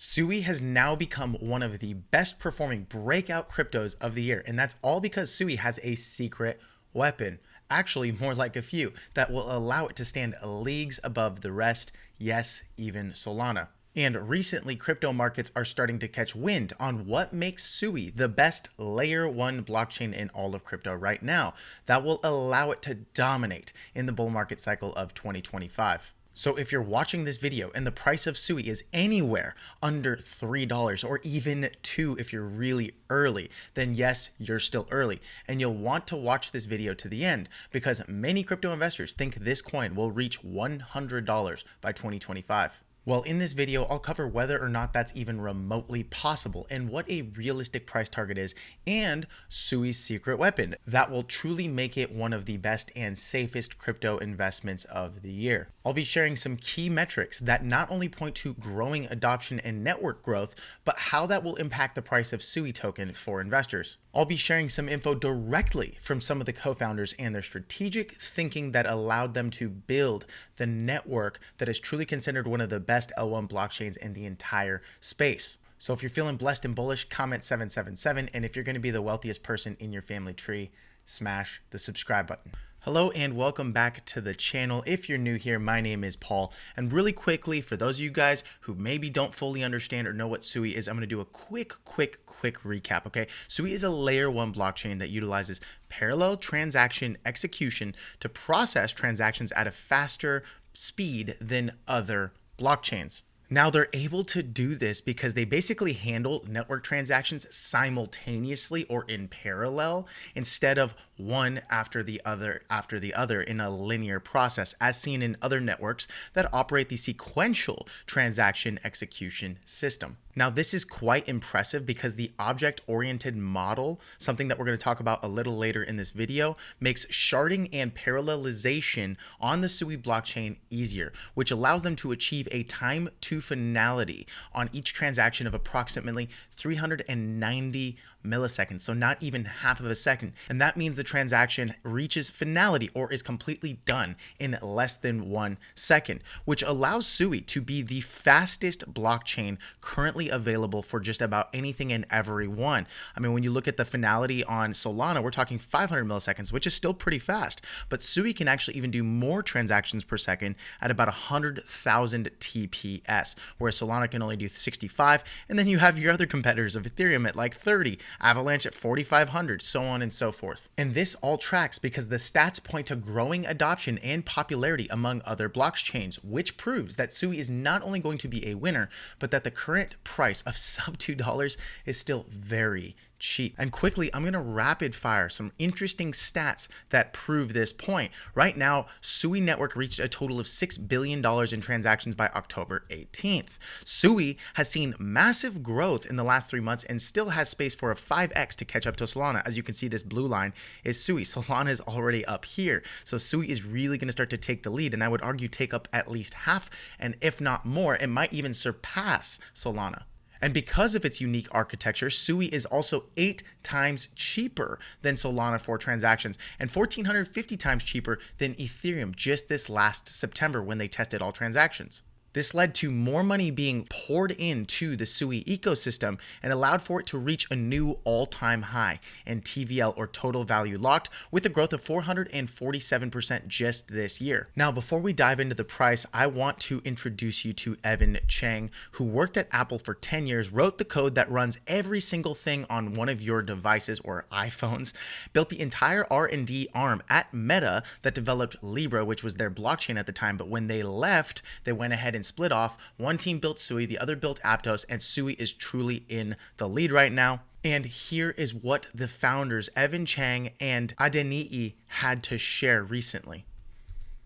SUI has now become one of the best performing breakout cryptos of the year, and that's all because SUI has a secret weapon, actually more like a few, that will allow it to stand leagues above the rest, yes, even Solana. And recently, crypto markets are starting to catch wind on what makes SUI the best layer one blockchain in all of crypto right now that will allow it to dominate in the bull market cycle of 2025. So if you're watching this video and the price of SUI is anywhere under $3 or even $2 if you're really early, then yes, you're still early. And you'll want to watch this video to the end because many crypto investors think this coin will reach $100 by 2025. Well, in this video, I'll cover whether or not that's even remotely possible and what a realistic price target is and SUI's secret weapon that will truly make it one of the best and safest crypto investments of the year. I'll be sharing some key metrics that not only point to growing adoption and network growth, but how that will impact the price of SUI token for investors. I'll be sharing some info directly from some of the co-founders and their strategic thinking that allowed them to build the network that is truly considered one of the best L1 blockchains in the entire space. So if you're feeling blessed and bullish, comment 777. And if you're going to be the wealthiest person in your family tree, smash the subscribe button. Hello and welcome back to the channel. If you're new here, my name is Paul. And really quickly, for those of you guys who maybe don't fully understand or know what SUI is, I'm going to do a quick recap, okay? SUI is a layer one blockchain that utilizes parallel transaction execution to process transactions at a faster speed than other blockchains. Now they're able to do this because they basically handle network transactions simultaneously or in parallel instead of one after the other in a linear process, as seen in other networks that operate the sequential transaction execution system. Now, this is quite impressive because the object-oriented model, something that we're going to talk about a little later in this video, makes sharding and parallelization on the SUI blockchain easier, which allows them to achieve a time to finality on each transaction of approximately 390 milliseconds, so not even half of a second. And that means the transaction reaches finality or is completely done in less than 1 second, which allows SUI to be the fastest blockchain currently available for just about anything and everyone. I mean, when you look at the finality on Solana, we're talking 500 milliseconds, which is still pretty fast, but SUI can actually even do more transactions per second at about 100,000 TPS, whereas Solana can only do 65. And then you have your other competitors of Ethereum at like 30, Avalanche at 4,500, so on and so forth. And this all tracks because the stats point to growing adoption and popularity among other blockchains, which proves that SUI is not only going to be a winner, but that the current price of sub $2 is still very cheap. And quickly, I'm going to rapid fire some interesting stats that prove this point. Right now, SUI network reached a total of $6 billion in transactions by October 18th. SUI has seen massive growth in the last 3 months and still has space for a 5x to catch up to Solana. As you can see, this blue line is SUI. Solana is already up here. So SUI is really going to start to take the lead, and I would argue take up at least half, and if not more, it might even surpass Solana. And because of its unique architecture, SUI is also 8 times cheaper than Solana for transactions and 1,450 times cheaper than Ethereum just this last September when they tested all transactions. This led to more money being poured into the SUI ecosystem and allowed for it to reach a new all-time high in TVL, or total value locked, with a growth of 447% just this year. Now, before we dive into the price, I want to introduce you to Evan Chang, who worked at Apple for 10 years, wrote the code that runs every single thing on one of your devices or iPhones, built the entire R&D arm at Meta that developed Libra, which was their blockchain at the time, but when they left, they went ahead and split off. One team built SUI, the other built Aptos, and SUI is truly in the lead right now. And here is what the founders, Evan Chang and Adenii, had to share recently.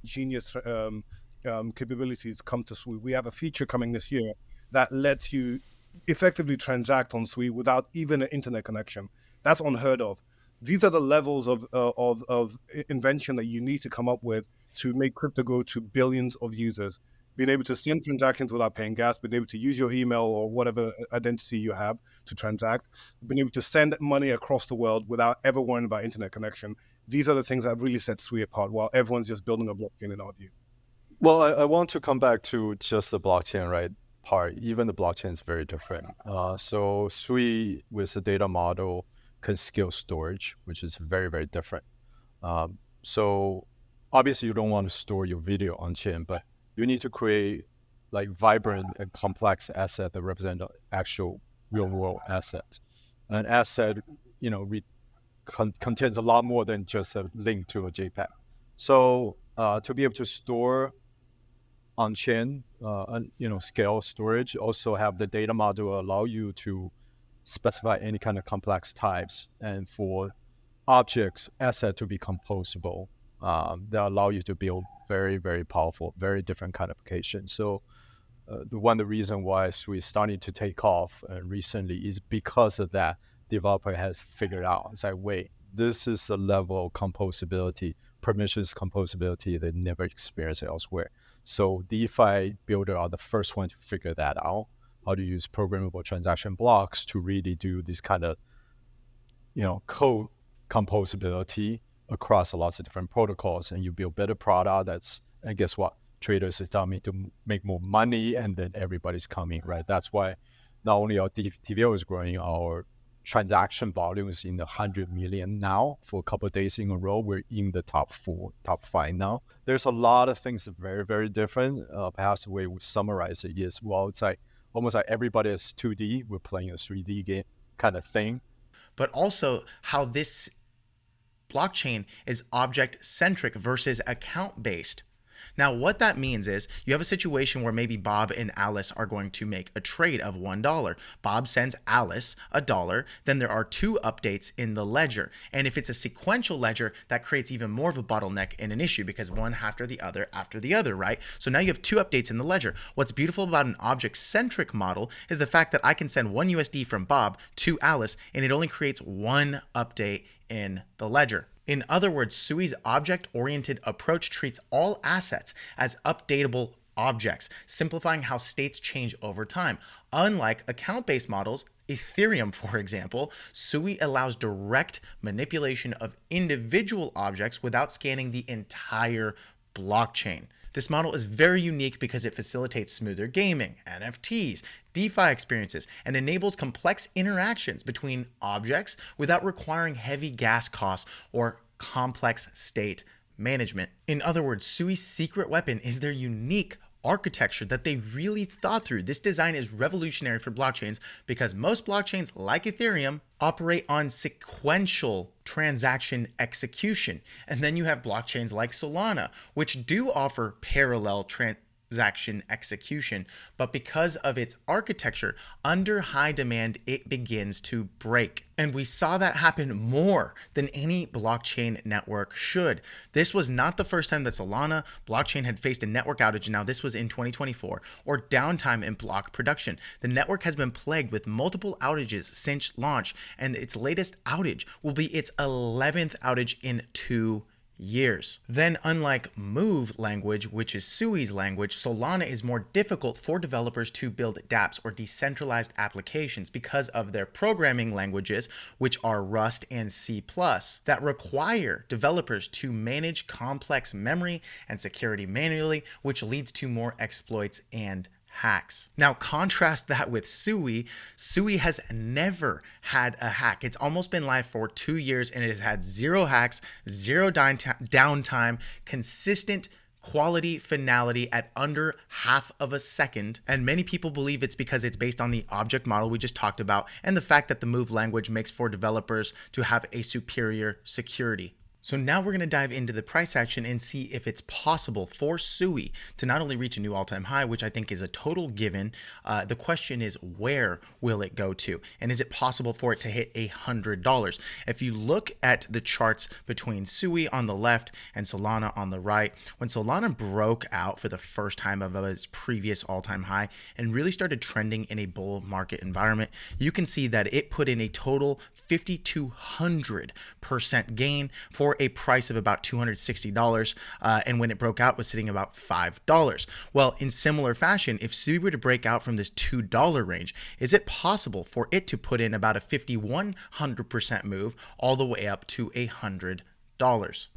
Genius capabilities come to SUI. We have a feature coming this year that lets you effectively transact on SUI without even an internet connection. That's unheard of. These are the levels of invention that you need to come up with to make crypto go to billions of users. Being able to send transactions without paying gas, being able to use your email or whatever identity you have to transact, being able to send money across the world without ever worrying about internet connection. These are the things that really set SUI apart, while everyone's just building a blockchain in our view. Well, I want to come back to just the blockchain, right? part, even the blockchain is very different. So SUI with a data model can scale storage, which is very, very different. So obviously you don't want to store your video on chain, but you need to create like vibrant and complex asset that represent the actual real world asset. An asset, contains a lot more than just a link to a JPEG. So to be able to store on chain, scale storage, also have the data model allow you to specify any kind of complex types, and for objects, asset to be composable, that allow you to build very, very powerful, very different kind of applications. So the reason why SUI is starting to take off recently is because of that. Developer has figured out, it's like, wait, this is a level of composability, permissions composability they never experienced elsewhere. So DeFi builder are the first one to figure that out, how to use programmable transaction blocks to really do this kind of, code composability across lots of different protocols, and you build better product. And guess what? Traders is telling me to make more money, and then everybody's coming, right? That's why not only our TVL is growing, our transaction volume is in the 100 million now. For a couple of days in a row, we're in the top 5 now. There's a lot of things that are very, very different. Perhaps the way we summarize it is, well, it's like almost like everybody is 2D, we're playing a 3D game kind of thing. But also how this blockchain is object-centric versus account-based. Now, what that means is you have a situation where maybe Bob and Alice are going to make a trade of $1. Bob sends Alice $1. Then there are 2 updates in the ledger. And if it's a sequential ledger, that creates even more of a bottleneck and an issue because one after the other, right? So now you have 2 updates in the ledger. What's beautiful about an object-centric model is the fact that I can send 1 USD from Bob to Alice, and it only creates 1 update in the ledger. In other words, SUI's object-oriented approach treats all assets as updatable objects, simplifying how states change over time. Unlike account-based models, Ethereum, for example, SUI allows direct manipulation of individual objects without scanning the entire blockchain. This model is very unique because it facilitates smoother gaming, NFTs, DeFi experiences, and enables complex interactions between objects without requiring heavy gas costs or complex state management. In other words, SUI's secret weapon is their unique architecture that they really thought through. This design is revolutionary for blockchains because most blockchains, like Ethereum, operate on sequential transaction execution. And then you have blockchains like Solana, which do offer parallel transaction execution, but because of its architecture, under high demand, it begins to break. And we saw that happen more than any blockchain network should. This was not the first time that Solana blockchain had faced a network outage. Now, this was in 2024, or downtime in block production. The network has been plagued with multiple outages since launch, and its latest outage will be its 11th outage in 2 years. Then, unlike Move language, which is SUI's language, Solana is more difficult for developers to build dApps or decentralized applications because of their programming languages, which are Rust and C+, that require developers to manage complex memory and security manually, which leads to more exploits and hacks. Now, contrast that with SUI. SUI has never had a hack. It's almost been live for 2 years and it has had 0 hacks, 0 downtime, consistent quality finality at under half of a second. And many people believe it's because it's based on the object model we just talked about and the fact that the Move language makes for developers to have a superior security. So now we're going to dive into the price action and see if it's possible for SUI to not only reach a new all-time high, which I think is a total given. The question is, where will it go to? And is it possible for it to hit $100? If you look at the charts between SUI on the left and Solana on the right, when Solana broke out for the first time of its previous all-time high and really started trending in a bull market environment, you can see that it put in a total 5,200% gain for a price of about $260, and when it broke out was sitting about $5. Well, in similar fashion, if SUI were to break out from this $2 range, is it possible for it to put in about a 5,100% move all the way up to $100?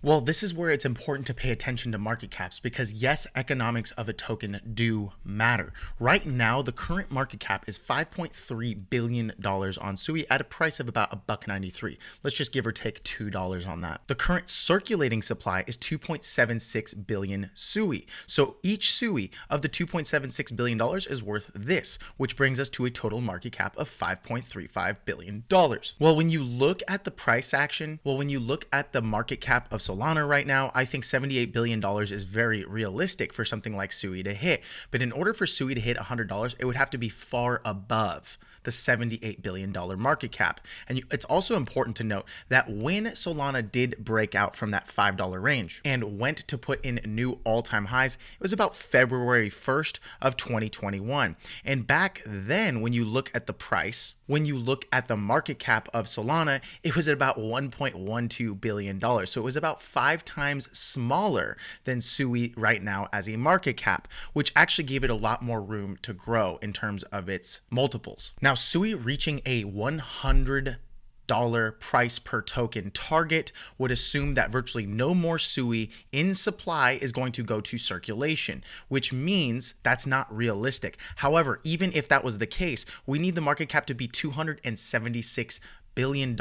Well, this is where it's important to pay attention to market caps because yes, economics of a token do matter. Right now, the current market cap is $5.3 billion on SUI at a price of about $1.93. Let's just give or take $2 on that. The current circulating supply is 2.76 billion SUI. So each SUI of the $2.76 billion is worth this, which brings us to a total market cap of $5.35 billion. Well, when you look at the price action, when you look at the market cap of Solana right now, I think $78 billion is very realistic for something like SUI to hit. But in order for SUI to hit $100, it would have to be far above the $78 billion market cap. And it's also important to note that when Solana did break out from that $5 range and went to put in new all-time highs, it was about February 1st of 2021. And back then, when you look at the price, when you look at the market cap of Solana, it was at about $1.12 billion. So it was about 5 times smaller than SUI right now as a market cap, which actually gave it a lot more room to grow in terms of its multiples. Now, SUI reaching a $100 price per token target would assume that virtually no more SUI in supply is going to go to circulation, which means that's not realistic. However, even if that was the case, we need the market cap to be $276 billion.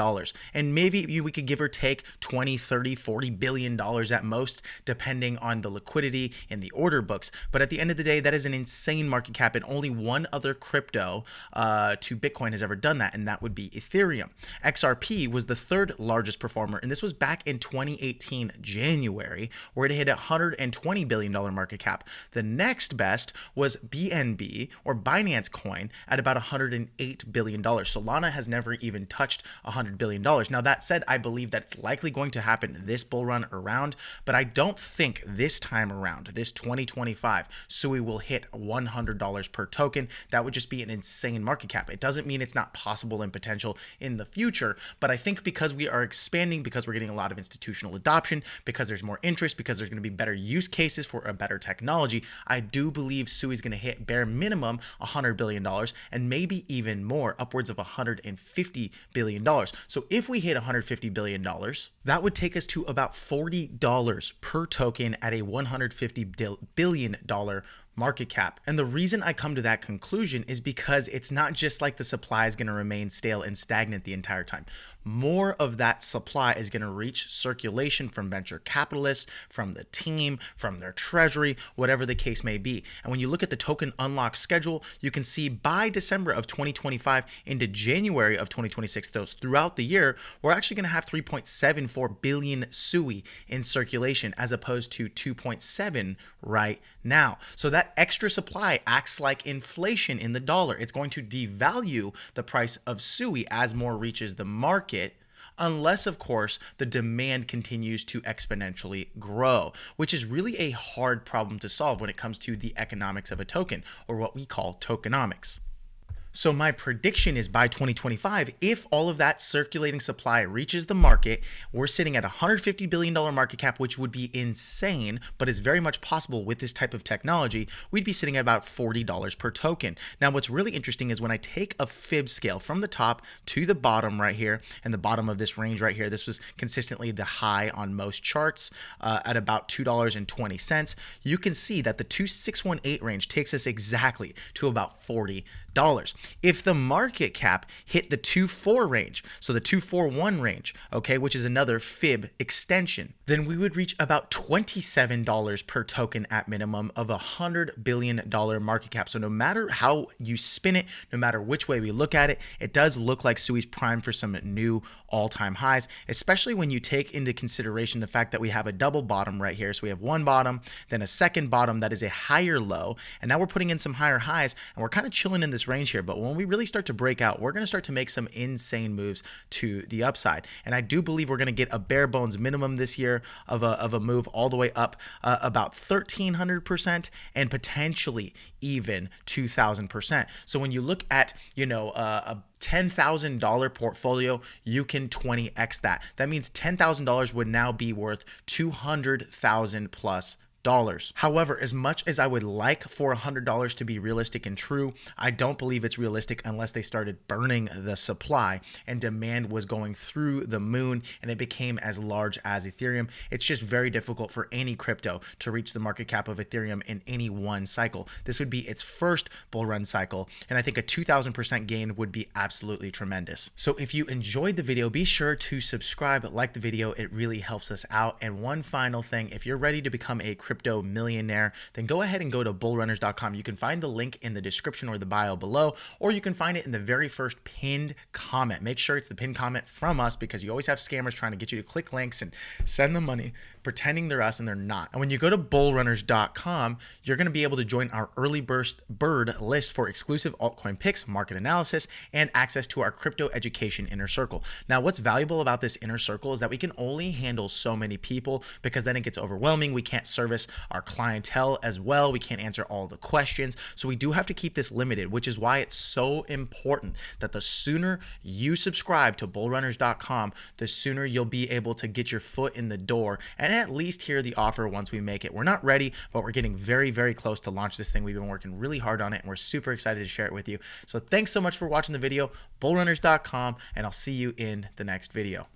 And maybe we could give or take 20, 30, 40 billion dollars at most, depending on the liquidity in the order books. But at the end of the day, that is an insane market cap, and only one other crypto to Bitcoin has ever done that, and that would be Ethereum. XRP was the third largest performer, and this was back in 2018 January, where it hit a $120 billion market cap. The next best was BNB, or Binance Coin, at about $108 billion. Solana has never even touched $100 billion. Now, that said, I believe that it's likely going to happen this bull run around, but I don't think this time around, this 2025, SUI will hit $100 per token. That would just be an insane market cap. It doesn't mean it's not possible and potential in the future, but I think because we are expanding, because we're getting a lot of institutional adoption, because there's more interest, because there's going to be better use cases for a better technology, I do believe SUI is going to hit bare minimum $100 billion and maybe even more, upwards of $150 billion. So if we hit $150 billion, that would take us to about $40 per token at a $150 billion market cap. And the reason I come to that conclusion is because it's not just like the supply is going to remain stale and stagnant the entire time. More of that supply is going to reach circulation from venture capitalists, from the team, from their treasury, whatever the case may be. And when you look at the token unlock schedule, you can see by December of 2025 into January of 2026, throughout the year, we're actually going to have 3.74 billion SUI in circulation as opposed to 2.7 right now. So that extra supply acts like inflation in the dollar. It's going to devalue the price of SUI as more reaches the market, unless, of course, the demand continues to exponentially grow, which is really a hard problem to solve when it comes to the economics of a token, or what we call tokenomics. So my prediction is by 2025, if all of that circulating supply reaches the market, we're sitting at a $150 billion market cap, which would be insane, but it's very much possible with this type of technology. We'd be sitting at about $40 per token. Now, what's really interesting is when I take a fib scale from the top to the bottom right here, and the bottom of this range right here, this was consistently the high on most charts at about $2.20. You can see that the 2618 range takes us exactly to about $40. If the market cap hit the 2.4 range, so the 241 range, okay, which is another fib extension, then we would reach about $27 per token at minimum of a $100 billion market cap. So no matter how you spin it, no matter which way we look at it, it does look like SUI's primed for some new all-time highs, especially when you take into consideration the fact that we have a double bottom right here. So we have one bottom, then a second bottom that is a higher low, and now we're putting in some higher highs, and we're kind of chilling in this range here. But when we really start to break out, we're going to start to make some insane moves to the upside. And I do believe we're going to get a bare bones minimum this year of a move all the way up about 1,300% and potentially even 2,000%. So when you look at, a $10,000 portfolio, you can 20x that. That means $10,000 would now be worth $200,000 plus. However, as much as I would like for $100 to be realistic and true, I don't believe it's realistic unless they started burning the supply and demand was going through the moon and it became as large as Ethereum. It's just very difficult for any crypto to reach the market cap of Ethereum in any one cycle. This would be its first bull run cycle, and I think a 2,000% gain would be absolutely tremendous. So if you enjoyed the video, be sure to subscribe, like the video. It really helps us out. And one final thing, if you're ready to become a crypto millionaire, then go ahead and go to bullrunners.com. You can find the link in the description or the bio below, or you can find it in the very first pinned comment. Make sure it's the pinned comment from us, because you always have scammers trying to get you to click links and send them money pretending they're us and they're not. And when you go to bullrunners.com, you're going to be able to join our early bird list for exclusive altcoin picks, market analysis, and access to our crypto education inner circle. Now, what's valuable about this inner circle is that we can only handle so many people, because then it gets overwhelming. We can't service our clientele as well. We can't answer all the questions. So we do have to keep this limited, which is why it's so important that the sooner you subscribe to bullrunners.com, the sooner you'll be able to get your foot in the door and at least hear the offer once we make it. We're not ready, but we're getting very, very close to launch this thing. We've been working really hard on it, and we're super excited to share it with you. So thanks so much for watching the video, bullrunners.com, and I'll see you in the next video.